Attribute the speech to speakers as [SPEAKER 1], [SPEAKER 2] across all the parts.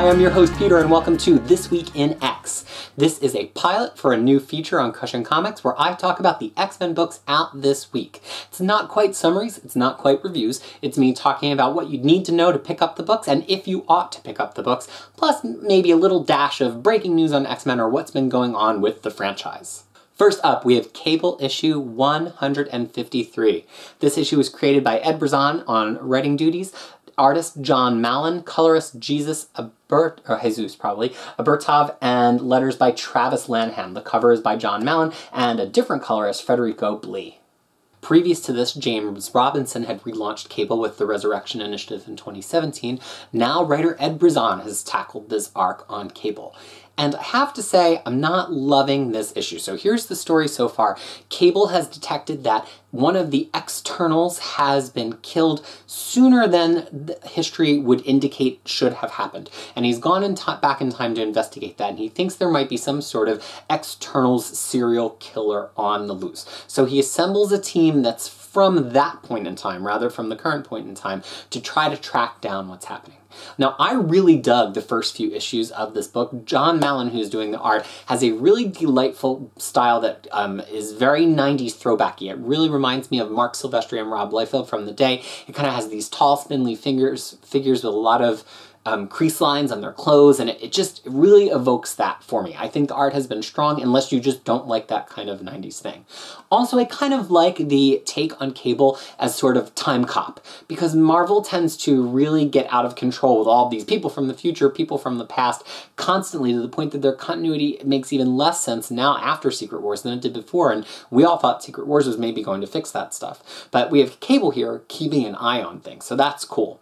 [SPEAKER 1] Hi, I'm your host Peter and welcome to This Week in X. This is a pilot for a new feature on Cushion Comics where I talk about the X-Men books out this week. It's not quite summaries, it's not quite reviews, it's me talking about what you'd need to know to pick up the books and if you ought to pick up the books, plus maybe a little dash of breaking news on X-Men or what's been going on with the franchise. First up, we have Cable issue 153. This issue was created by Ed Brisson on writing duties, artist John Mallon, colorist Jesus Abertov, and letters by Travis Lanham. The cover is by John Mallon and a different colorist, Federico Blee. Previous to this, James Robinson had relaunched Cable with the Resurrection Initiative in 2017. Now writer Ed Brisson has tackled this arc on Cable. And I have to say, I'm not loving this issue. So here's the story so far. Cable has detected that one of the externals has been killed sooner than history would indicate should have happened. And he's gone back in time to investigate that, and he thinks there might be some sort of externals serial killer on the loose. So he assembles a team that's from that point in time, rather from the current point in time, to try to track down what's happening. Now, I really dug the first few issues of this book. John Mallon, who's doing the art, has a really delightful style that is very 90s throwbacky. It really reminds me of Mark Silvestri and Rob Liefeld from the day. It kind of has these tall, spindly figures with a lot of crease lines on their clothes, and it just really evokes that for me. I think the art has been strong, unless you just don't like that kind of 90s thing. Also, I kind of like the take on Cable as sort of time cop, because Marvel tends to really get out of control with all these people from the future, people from the past, constantly, to the point that their continuity makes even less sense now after Secret Wars than it did before, and we all thought Secret Wars was maybe going to fix that stuff. But we have Cable here keeping an eye on things, so that's cool.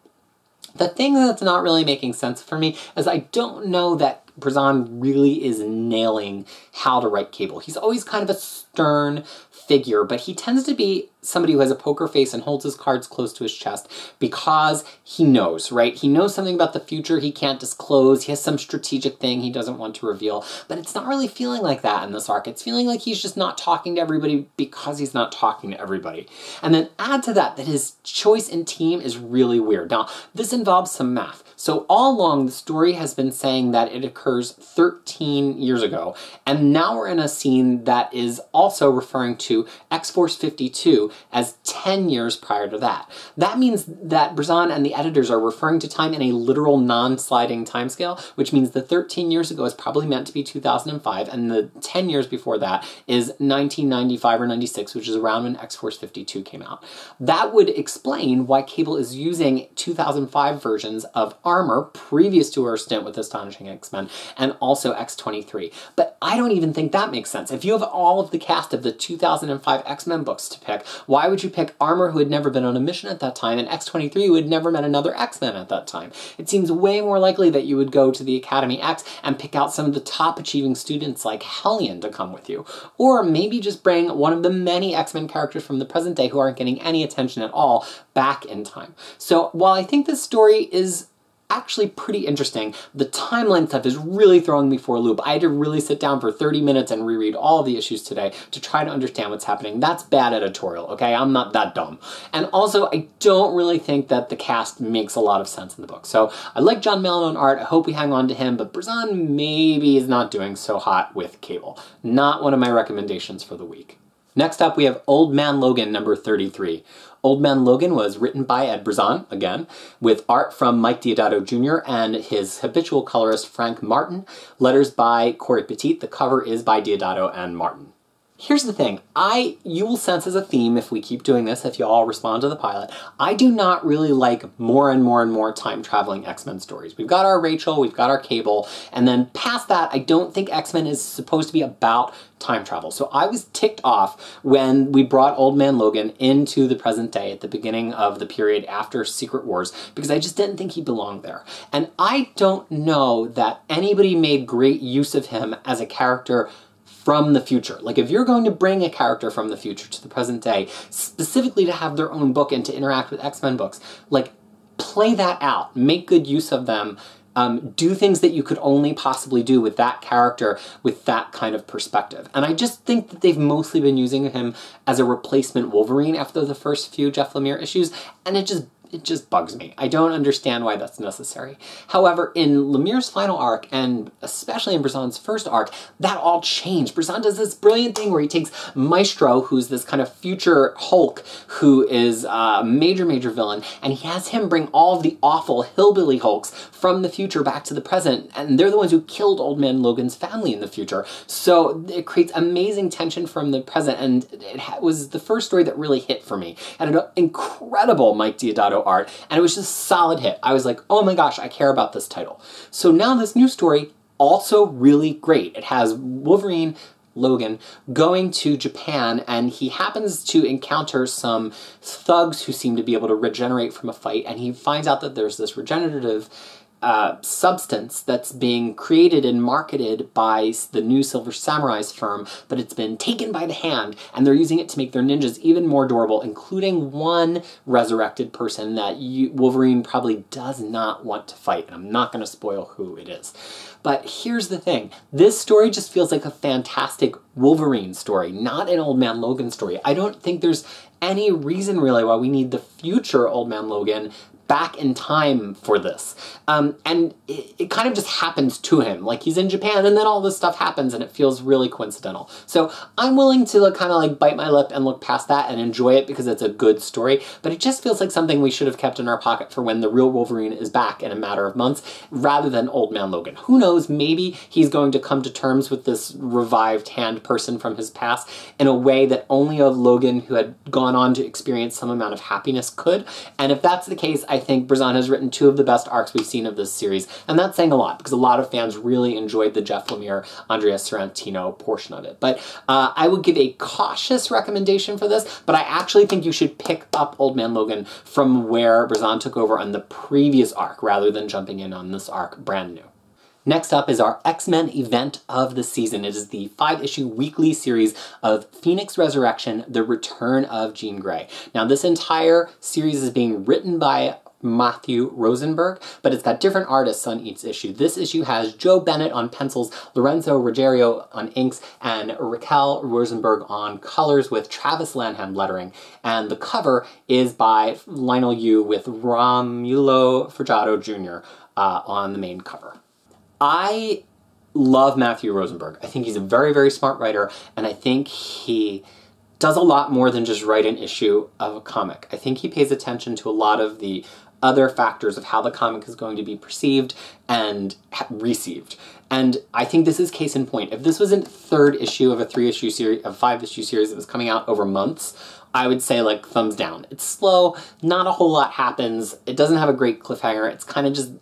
[SPEAKER 1] The thing that's not really making sense for me is I don't know that Brisson really is nailing how to write Cable. He's always kind of a stern figure, but he tends to be somebody who has a poker face and holds his cards close to his chest because he knows, right? He knows something about the future he can't disclose. He has some strategic thing he doesn't want to reveal, but it's not really feeling like that in this arc. It's feeling like he's just not talking to everybody because he's not talking to everybody. And then add to that his choice in team is really weird. Now, this involves some math. So all along, the story has been saying that it occurs 13 years ago, and now we're in a scene that is also referring to X-Force 52 as 10 years prior to that. That means that Brisson and the editors are referring to time in a literal non-sliding timescale, which means the 13 years ago is probably meant to be 2005, and the 10 years before that is 1995 or 96, which is around when X-Force 52 came out. That would explain why Cable is using 2005 versions of armor previous to her stint with Astonishing X-Men, and also X-23. But I don't even think that makes sense. If you have all of the cast of the 2005 X-Men books to pick, why would you pick Armor, who had never been on a mission at that time, and X-23, who had never met another X-Men at that time? It seems way more likely that you would go to the Academy X and pick out some of the top achieving students like Hellion to come with you. Or maybe just bring one of the many X-Men characters from the present day who aren't getting any attention at all back in time. So while I think this story is actually pretty interesting, the timeline stuff is really throwing me for a loop. I had to really sit down for 30 minutes and reread all of the issues today to try to understand what's happening. That's bad editorial, okay? I'm not that dumb. And also, I don't really think that the cast makes a lot of sense in the book. So I like John Mallon on art. I hope we hang on to him, but Brisson maybe is not doing so hot with Cable. Not one of my recommendations for the week. Next up, we have Old Man Logan number 33. Old Man Logan was written by Ed Brisson, again, with art from Mike Deodato Jr. and his habitual colorist Frank Martin, letters by Cory Petit. The cover is by Deodato and Martin. Here's the thing, you will sense as a theme if we keep doing this, if you all respond to the pilot, I do not really like more and more and more time-traveling X-Men stories. We've got our Rachel, we've got our Cable, and then past that, I don't think X-Men is supposed to be about time travel. So I was ticked off when we brought Old Man Logan into the present day at the beginning of the period after Secret Wars, because I just didn't think he belonged there. And I don't know that anybody made great use of him as a character from the future. Like, if you're going to bring a character from the future to the present day, specifically to have their own book and to interact with X-Men books, like, play that out. Make good use of them. Do things that you could only possibly do with that character with that kind of perspective. And I just think that they've mostly been using him as a replacement Wolverine after the first few Jeff Lemire issues, and it just bugs me. I don't understand why that's necessary. However, in Lemire's final arc, and especially in Brison's first arc, that all changed. Brisson does this brilliant thing where he takes Maestro, who's this kind of future Hulk, who is a major villain, and he has him bring all of the awful hillbilly Hulks from the future back to the present, and they're the ones who killed Old Man Logan's family in the future. So it creates amazing tension from the present, and it was the first story that really hit for me. And an incredible Mike Deodato art, and it was just a solid hit. I was like, oh my gosh, I care about this title. So now this new story, also really great. It has Wolverine, Logan, going to Japan, and he happens to encounter some thugs who seem to be able to regenerate from a fight, and he finds out that there's this regenerative substance that's being created and marketed by the new Silver Samurai's firm, but it's been taken by the hand, and they're using it to make their ninjas even more adorable, including one resurrected person that Wolverine probably does not want to fight, and I'm not going to spoil who it is. But here's the thing. This story just feels like a fantastic Wolverine story, not an Old Man Logan story. I don't think there's any reason really why we need the future Old Man Logan back in time for this. And it kind of just happens to him. Like, he's in Japan and then all this stuff happens and it feels really coincidental. So I'm willing to kind of like bite my lip and look past that and enjoy it because it's a good story, but it just feels like something we should have kept in our pocket for when the real Wolverine is back in a matter of months, rather than Old Man Logan. Who knows, maybe he's going to come to terms with this revived hand person from his past in a way that only a Logan who had gone on to experience some amount of happiness could. And if that's the case, I think Brisson has written two of the best arcs we've seen of this series, and that's saying a lot because a lot of fans really enjoyed the Jeff Lemire, Andrea Sorrentino portion of it. But I would give a cautious recommendation for this, but I actually think you should pick up Old Man Logan from where Brisson took over on the previous arc rather than jumping in on this arc brand new. Next up is our X-Men event of the season. It is the 5-issue weekly series of Phoenix Resurrection, The Return of Jean Grey. Now, this entire series is being written by Matthew Rosenberg, but it's got different artists on each issue. This issue has Joe Bennett on pencils, Lorenzo Ruggiero on inks, and Raquel Rosenberg on colors with Travis Lanham lettering. And the cover is by Lionel Yu with Romulo Fajardo Jr. On the main cover. I love Matthew Rosenberg. I think he's a very smart writer, and I think he does a lot more than just write an issue of a comic. I think he pays attention to a lot of the other factors of how the comic is going to be perceived and received. And I think this is case in point. If this wasn't third issue of a 5-issue series that was coming out over months, I would say like thumbs down. It's slow, not a whole lot happens, it doesn't have a great cliffhanger, it's kind of just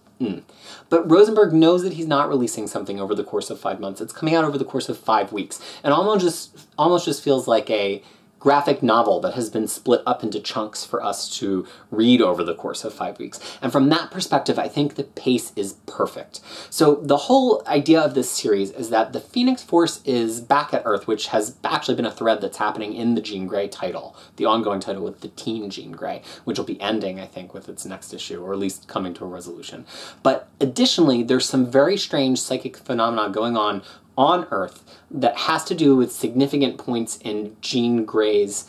[SPEAKER 1] But Rosenberg knows that he's not releasing something over the course of 5 months. It's coming out over the course of 5 weeks. And almost just feels like a graphic novel that has been split up into chunks for us to read over the course of 5 weeks. And from that perspective, I think the pace is perfect. So the whole idea of this series is that the Phoenix Force is back at Earth, which has actually been a thread that's happening in the Jean Grey title, the ongoing title with the Teen Jean Grey, which will be ending, I think, with its next issue, or at least coming to a resolution. But additionally, there's some very strange psychic phenomena going on Earth that has to do with significant points in Jean Grey's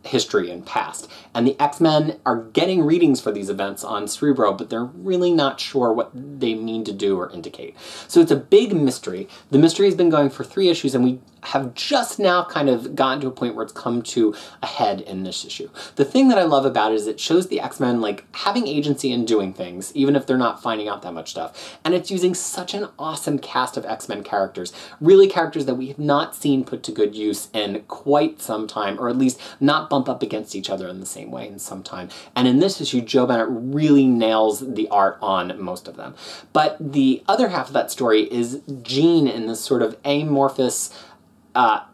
[SPEAKER 1] history and past. And the X-Men are getting readings for these events on Cerebro, but they're really not sure what they mean to do or indicate. So it's a big mystery. The mystery has been going for 3 issues, and we have just now kind of gotten to a point where it's come to a head in this issue. The thing that I love about it is it shows the X-Men like having agency in doing things, even if they're not finding out that much stuff. And it's using such an awesome cast of X-Men characters, really characters that we have not seen put to good use in quite some time, or at least not bump up against each other in the same way in some time. And in this issue, Joe Bennett really nails the art on most of them. But the other half of that story is Jean in this sort of amorphous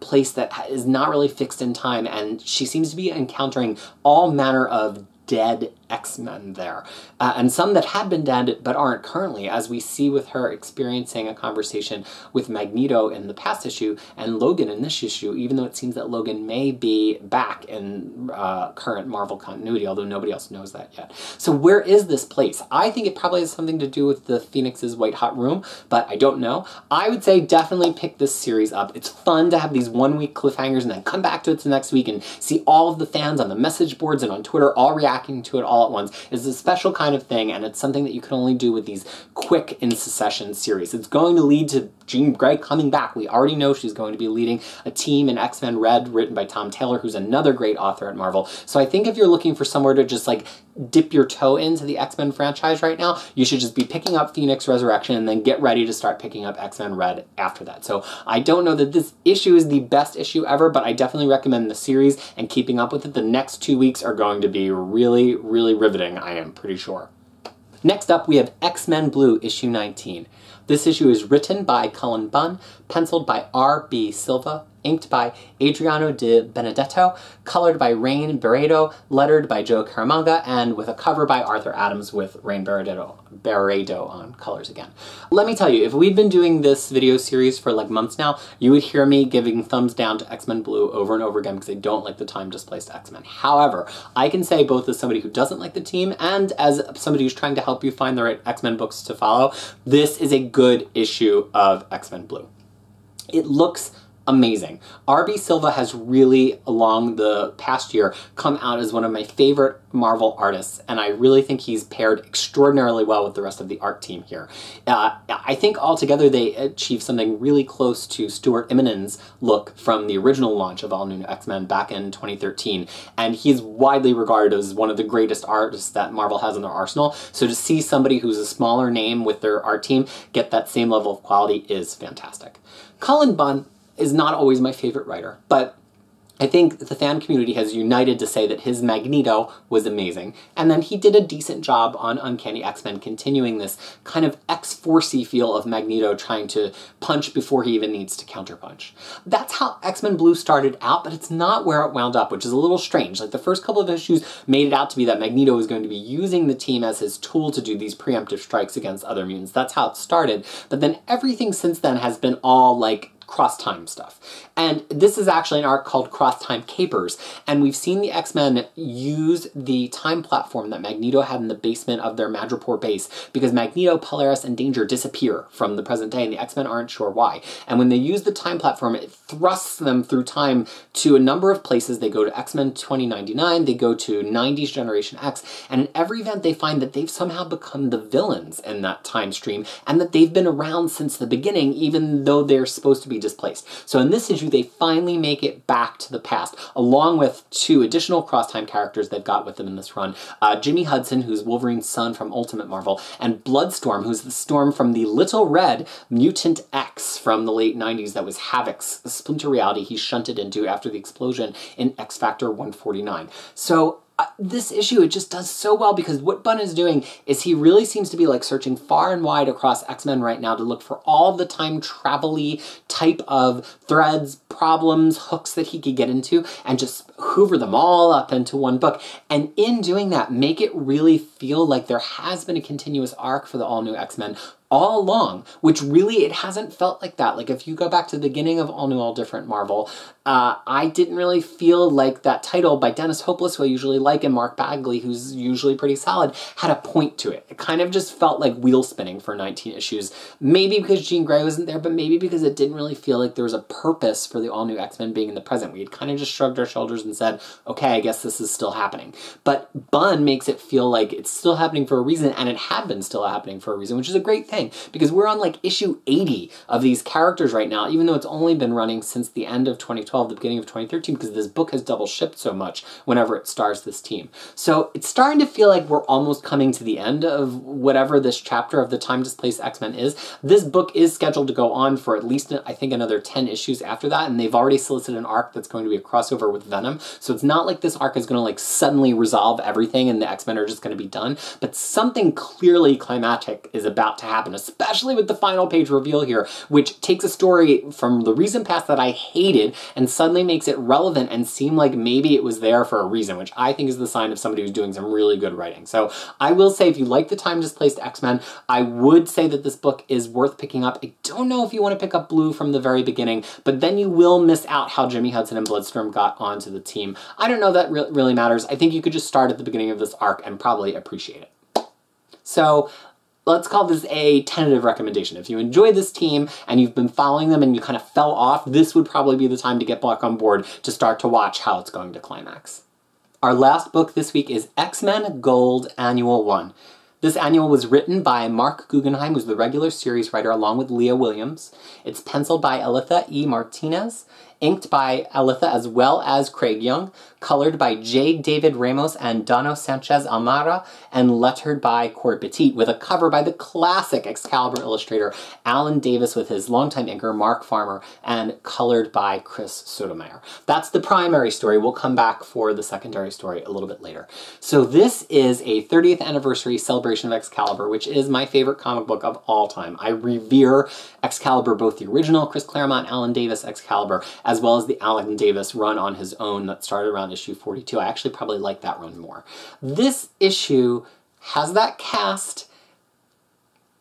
[SPEAKER 1] place that is not really fixed in time, and she seems to be encountering all manner of dead X-Men there. And some that had been dead but aren't currently, as we see with her experiencing a conversation with Magneto in the past issue and Logan in this issue, even though it seems that Logan may be back in current Marvel continuity, although nobody else knows that yet. So where is this place? I think it probably has something to do with the Phoenix's White Hot Room, but I don't know. I would say definitely pick this series up. It's fun to have these one-week cliffhangers and then come back to it the next week and see all of the fans on the message boards and on Twitter all react reacting to it all at once is a special kind of thing, and it's something that you can only do with these quick in-succession series. It's going to lead to Jean Grey coming back. We already know she's going to be leading a team in X-Men Red, written by Tom Taylor, who's another great author at Marvel. So I think if you're looking for somewhere to just like dip your toe into the X-Men franchise right now, you should just be picking up Phoenix Resurrection and then get ready to start picking up X-Men Red after that. So I don't know that this issue is the best issue ever, but I definitely recommend the series, and keeping up with it. The next 2 weeks are going to be really, really riveting, I am pretty sure. Next up, we have XMen Blue, issue 19. This issue is written by Cullen Bunn, penciled by R.B. Silva, inked by Adriano de Benedetto, colored by Rain Barredo, lettered by Joe Caramagna, and with a cover by Arthur Adams with Rain Barredo on colors again. Let me tell you, if we'd been doing this video series for like months now, you would hear me giving thumbs down to XMen Blue over and over again because I don't like the time-displaced X-Men. However, I can say, both as somebody who doesn't like the team and as somebody who's trying to help you find the right X-Men books to follow, this is a good issue of XMen Blue. It looks amazing. R.B. Silva has really, along the past year, come out as one of my favorite Marvel artists, and I really think he's paired extraordinarily well with the rest of the art team here. I think altogether they achieved something really close to Stuart Immonen's look from the original launch of All New X-Men back in 2013, and he's widely regarded as one of the greatest artists that Marvel has in their arsenal, so to see somebody who's a smaller name with their art team get that same level of quality is fantastic. Cullen Bunn is not always my favorite writer, but I think the fan community has united to say that his Magneto was amazing, and then he did a decent job on Uncanny X-Men, continuing this kind of X-Force-y feel of Magneto trying to punch before he even needs to counterpunch. That's how X-Men Blue started out, but it's not where it wound up, which is a little strange. Like, the first couple of issues made it out to be that Magneto was going to be using the team as his tool to do these preemptive strikes against other mutants. That's how it started, but then everything since then has been all, like, cross-time stuff. And this is actually an arc called Cross-Time Capers, and we've seen the X-Men use the time platform that Magneto had in the basement of their Madripoor base, because Magneto, Polaris, and Danger disappear from the present day, and the X-Men aren't sure why. And when they use the time platform, it thrusts them through time to a number of places. They go to X-Men 2099, they go to 90s Generation X, and in every event they find that they've somehow become the villains in that time stream, and that they've been around since the beginning, even though they're supposed to be displaced. So in this issue, they finally make it back to the past, along with 2 additional cross-time characters they've got with them in this run. Jimmy Hudson, who's Wolverine's son from Ultimate Marvel, and Bloodstorm, who's the Storm from the Little Red Mutant X from the late 90s that was Havoc's splinter reality he shunted into after the explosion in X-Factor 149. So this issue, it just does so well, because what Bunn is doing is he really seems to be like searching far and wide across X-Men right now to look for all the time travel-y type of threads, problems, hooks that he could get into, and just hoover them all up into one book. And in doing that, make it really feel like there has been a continuous arc for the All New X-Men all along, which really, it hasn't felt like that. Like, if you go back to the beginning of All New, All Different Marvel, I didn't really feel like that title by Dennis Hopeless, who I usually like, and Mark Bagley, who's usually pretty solid, had a point to it. It kind of just felt like wheel spinning for 19 issues. Maybe because Jean Grey wasn't there, but maybe because it didn't really feel like there was a purpose for the All New X-Men being in the present. We had kind of just shrugged our shoulders and said, okay, I guess this is still happening. But Bunn makes it feel like it's still happening for a reason, and it had been still happening for a reason, which is a great thing, because we're on like issue 80 of these characters right now, even though it's only been running since the end of 2012, the beginning of 2013, because this book has double shipped so much whenever it stars this team. So it's starting to feel like we're almost coming to the end of whatever this chapter of the time-displaced X-Men is. This book is scheduled to go on for at least, I think, another 10 issues after that, and they've already solicited an arc that's going to be a crossover with Venom, so it's not like this arc is going to like suddenly resolve everything and the X-Men are just going to be done, but something clearly climactic is about to happen, especially with the final page reveal here, which takes a story from the recent past that I hated and suddenly makes it relevant and seem like maybe it was there for a reason, which I think is the sign of somebody who's doing some really good writing. So I will say, if you like the time-displaced X-Men, I would say that this book is worth picking up. I don't know if you want to pick up Blue from the very beginning, but then you will miss out how Jimmy Hudson and Bloodstorm got onto the team. I don't know that really matters. I think you could just start at the beginning of this arc and probably appreciate it. So let's call this a tentative recommendation. If you enjoy this team and you've been following them and you kind of fell off, this would probably be the time to get back on board to start to watch how it's going to climax. Our last book this week is X-Men Gold Annual 1. This annual was written by Mark Guggenheim, who's the regular series writer, along with Leah Williams. It's penciled by Alitha E. Martinez, inked by Alitha as well as Craig Young, colored by J. David Ramos and Dano Sanchez Almara, and lettered by Court Petit, with a cover by the classic Excalibur illustrator Alan Davis with his longtime inker Mark Farmer, and colored by Chris Sotomayor. That's the primary story. We'll come back for the secondary story a little bit later. So this is a 30th anniversary celebration of Excalibur, which is my favorite comic book of all time. I revere Excalibur, both the original Chris Claremont, Alan Davis Excalibur, as well as the Alan Davis run on his own that started around issue 42. I actually probably like that run more. This issue has that cast.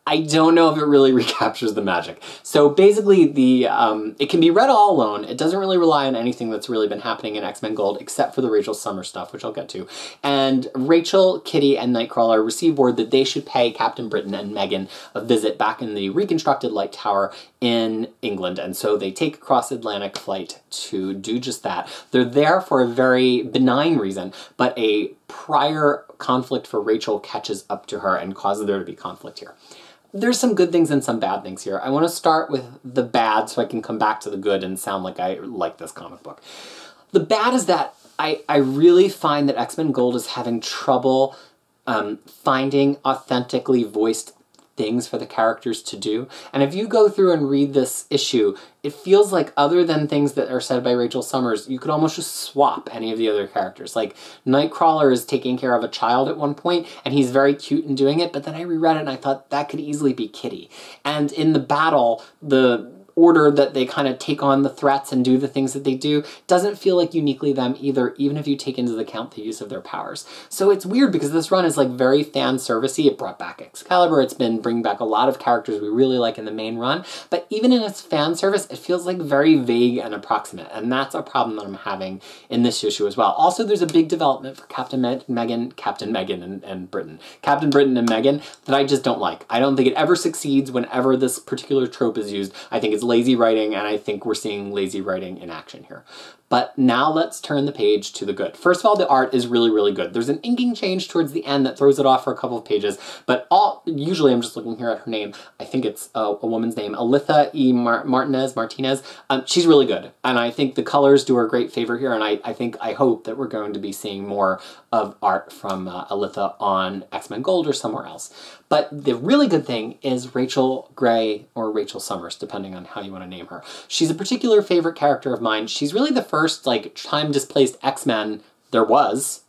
[SPEAKER 1] I don't know if it really recaptures the magic. So basically, it can be read all alone. It doesn't really rely on anything that's really been happening in X-Men Gold, except for the Rachel Summers stuff, which I'll get to. And Rachel, Kitty, and Nightcrawler receive word that they should pay Captain Britain and Megan a visit back in the reconstructed Light Tower in England. And so they take a cross-Atlantic flight to do just that. They're there for a very benign reason, but a prior conflict for Rachel catches up to her and causes there to be conflict here. There's some good things and some bad things here. I want to start with the bad so I can come back to the good and sound like I like this comic book. The bad is that I really find that X-Men Gold is having trouble finding authentically voiced things for the characters to do. And if you go through and read this issue, it feels like other than things that are said by Rachel Summers, you could almost just swap any of the other characters. Like Nightcrawler is taking care of a child at one point, and he's very cute in doing it, but then I reread it and I thought that could easily be Kitty. And in the battle, the order that they kind of take on the threats and do the things that they do doesn't feel like uniquely them either, even if you take into account the use of their powers. So it's weird because this run is like very fan servicey. It brought back Excalibur. It's been bringing back a lot of characters we really like in the main run, but even in its fan service, it feels like very vague and approximate, and that's a problem that I'm having in this issue as well. Also, there's a big development for Captain Britain and Megan that I just don't like. I don't think it ever succeeds whenever this particular trope is used. I think it's lazy writing, and I think we're seeing lazy writing in action here. But now let's turn the page to the good. First of all, the art is really, really good. There's an inking change towards the end that throws it off for a couple of pages, but usually I'm just looking here at her name. I think it's a woman's name, Alitha E. Martinez. She's really good, and I think the colors do her a great favor here, and I hope that we're going to be seeing more of art from Alitha on X-Men Gold or somewhere else. But the really good thing is Rachel Gray, or Rachel Summers, depending on how you want to name her. She's a particular favorite character of mine. She's really the first, like, time-displaced X-Men there was.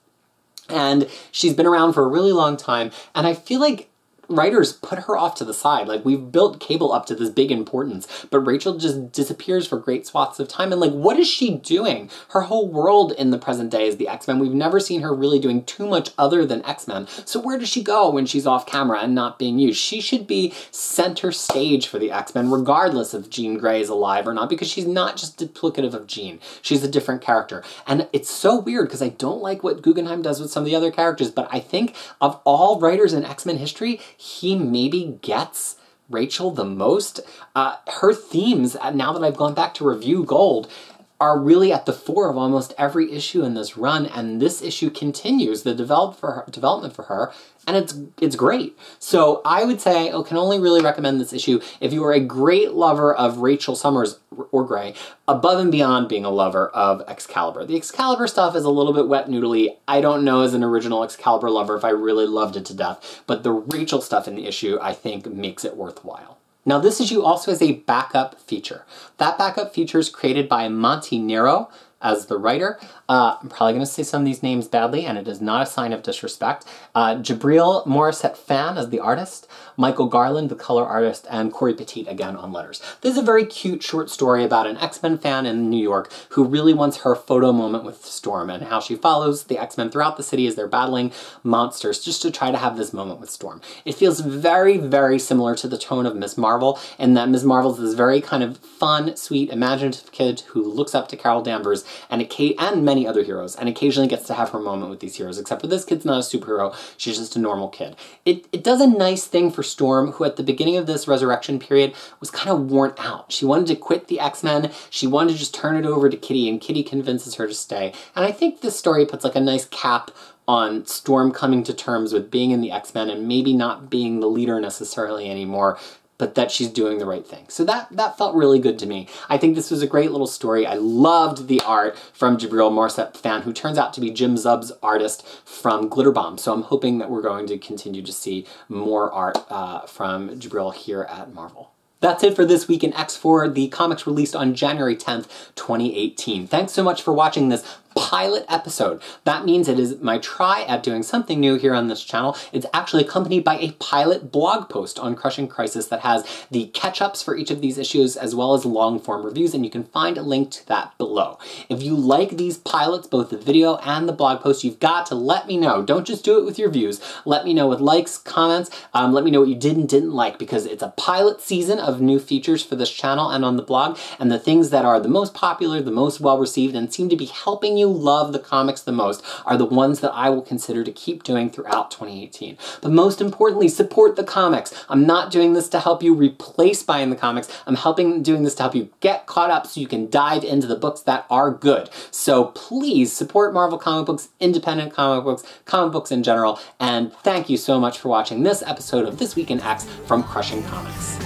[SPEAKER 1] And she's been around for a really long time. And I feel like writers put her off to the side. Like, we've built Cable up to this big importance, but Rachel just disappears for great swaths of time. And like, what is she doing? Her whole world in the present day is the X-Men. We've never seen her really doing too much other than X-Men. So where does she go when she's off camera and not being used? She should be center stage for the X-Men, regardless if Jean Grey is alive or not, because she's not just duplicative of Jean. She's a different character. And it's so weird because I don't like what Guggenheim does with some of the other characters, but I think of all writers in X-Men history, he maybe gets Rachel the most. Her themes, now that I've gone back to review Gold, are really at the fore of almost every issue in this run, and this issue continues the development for her, and it's great. So I would say I can only really recommend this issue if you are a great lover of Rachel Summers or Gray, above and beyond being a lover of Excalibur. The Excalibur stuff is a little bit wet noodly. I don't know as an original Excalibur lover if I really loved it to death, but the Rachel stuff in the issue I think makes it worthwhile. Now this issue also has a backup feature. That backup feature is created by Monty Nero as the writer. I'm probably going to say some of these names badly, and it is not a sign of disrespect. Jabril Morissette Fan as the artist, Michael Garland, the color artist, and Cory Petit again on letters. This is a very cute short story about an X-Men fan in New York who really wants her photo moment with Storm, and how she follows the X-Men throughout the city as they're battling monsters just to try to have this moment with Storm. It feels very, very similar to the tone of Ms. Marvel, in that Ms. Marvel is this very kind of fun, sweet, imaginative kid who looks up to Carol Danvers and many other heroes, and occasionally gets to have her moment with these heroes, except for this kid's not a superhero, she's just a normal kid. It does a nice thing for Storm, who at the beginning of this resurrection period was kind of worn out. She wanted to quit the X-Men, she wanted to just turn it over to Kitty, and Kitty convinces her to stay. And I think this story puts like a nice cap on Storm coming to terms with being in the X-Men and maybe not being the leader necessarily anymore, but that she's doing the right thing. So that felt really good to me. I think this was a great little story. I loved the art from Jabril Morset-Fan, who turns out to be Jim Zub's artist from Glitter Bomb. So I'm hoping that we're going to continue to see more art from Jabril here at Marvel. That's it for this week in X for the comics released on January 10th, 2018. Thanks so much for watching this pilot episode. That means it is my try at doing something new here on this channel. It's actually accompanied by a pilot blog post on Crushing Crisis that has the catch-ups for each of these issues as well as long-form reviews, and you can find a link to that below. If you like these pilots, both the video and the blog post, you've got to let me know. Don't just do it with your views. Let me know with likes, comments, let me know what you did and didn't like, because it's a pilot season of new features for this channel and on the blog, and the things that are the most popular, the most well-received, and seem to be helping you love the comics the most are the ones that I will consider to keep doing throughout 2018. But most importantly, support the comics. I'm not doing this to help you replace buying the comics. I'm doing this to help you get caught up so you can dive into the books that are good. So please support Marvel comic books, independent comic books in general, and thank you so much for watching this episode of This Week in X from Crushing Comics.